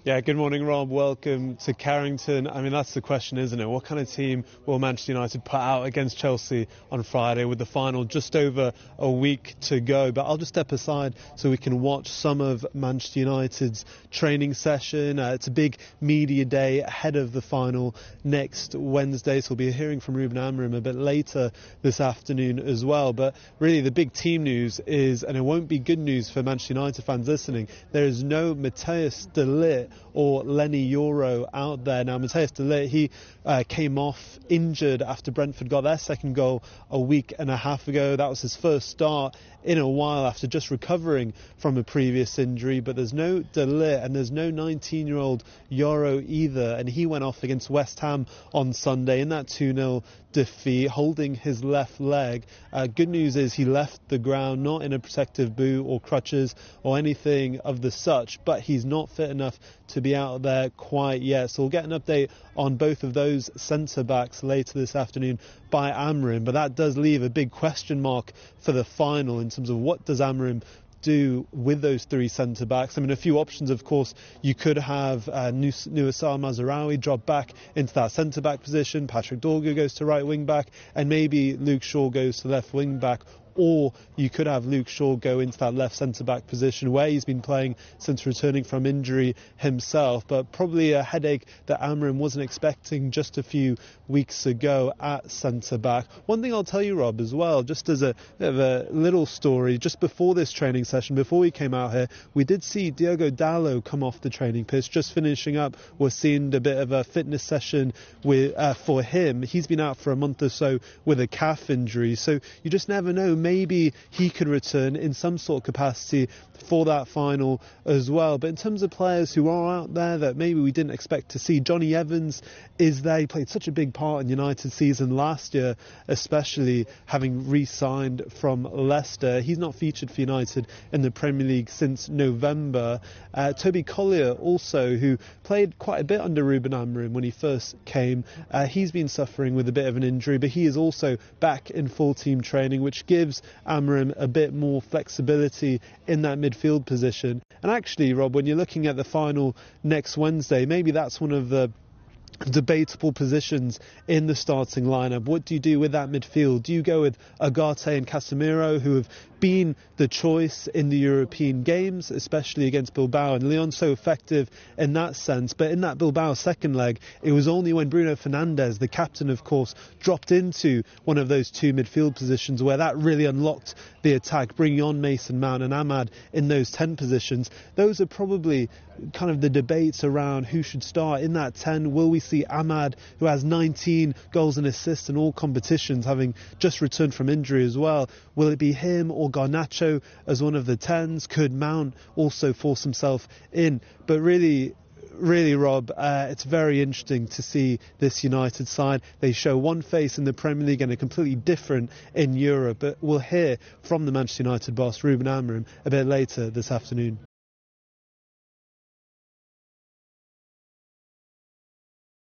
Yeah, good morning, Rob. Welcome to Carrington. I mean, that's the question, isn't it? What kind of team will Manchester United put out against Chelsea on Friday with the final just over a week to go? But I'll just step aside so we can watch some of Manchester United's training session. It's a big media day ahead of the final next Wednesday, so we'll be hearing from Ruben Amorim a bit later this afternoon as well. But really, the big team news is, and it won't be good news for Manchester United fans listening, there is no Matthias de Ligt or Lenny Yoro out there. Now, Matthias de Ligt, he came off injured after Brentford got their second goal a week and a half ago. That was his first start in a while after just recovering from a previous injury. But there's no de Ligt and there's no 19-year-old Yoro either. And he went off against West Ham on Sunday in that 2-0 defeat, holding his left leg. Good news is he left the ground not in a protective boot or crutches or anything of the such, but he's not fit enough to be out there quite yet. So we'll get an update on both of those centre-backs later this afternoon by Amorim. But that does leave a big question mark for the final in terms of what does Amorim do with those three centre-backs. I mean, a few options, of course. You could have Nuasar Mazraoui drop back into that centre-back position, Patrick Dorgu goes to right wing-back, and maybe Luke Shaw goes to left wing-back. Or you could have Luke Shaw go into that left centre-back position where he's been playing since returning from injury himself. But probably a headache that Amorim wasn't expecting just a few weeks ago at centre-back. One thing I'll tell you, Rob, as well, just as a bit of a little story, just before this training session, before we came out here, we did see Diogo Dalot come off the training pitch, just finishing up. We're seeing a bit of a fitness session for him. He's been out for a month or so with a calf injury, so you just never know. Maybe he could return in some sort of capacity for that final as well. But in terms of players who are out there that maybe we didn't expect to see, Johnny Evans is there. He played such a big part in United's season last year, especially having re-signed from Leicester. He's not featured for United in the Premier League since November. Toby Collier also, who played quite a bit under Ruben Amorim when he first came. He's been suffering with a bit of an injury, but he is also back in full team training, which gives Amorim a bit more flexibility in that midfield position. And actually, Rob, when you're looking at the final next Wednesday, maybe that's one of the debatable positions in the starting lineup. What do you do with that midfield? Do you go with Agate and Casemiro, who have been the choice in the European games, especially against Bilbao, and Leon's so effective in that sense? But in that Bilbao second leg, it was only when Bruno Fernandes, the captain of course, dropped into one of those two midfield positions where that really unlocked the attack, bringing on Mason Mount and Ahmad in those 10 positions. Those are probably kind of the debates around who should start in that 10. Will we see Ahmad, who has 19 goals and assists in all competitions, having just returned from injury as well? Will it be him or Garnacho as one of the 10s? Could Mount also force himself in? But really, Rob, it's very interesting to see this United side. They show one face in the Premier League and a completely different in Europe. But we'll hear from the Manchester United boss, Ruben Amorim, a bit later this afternoon.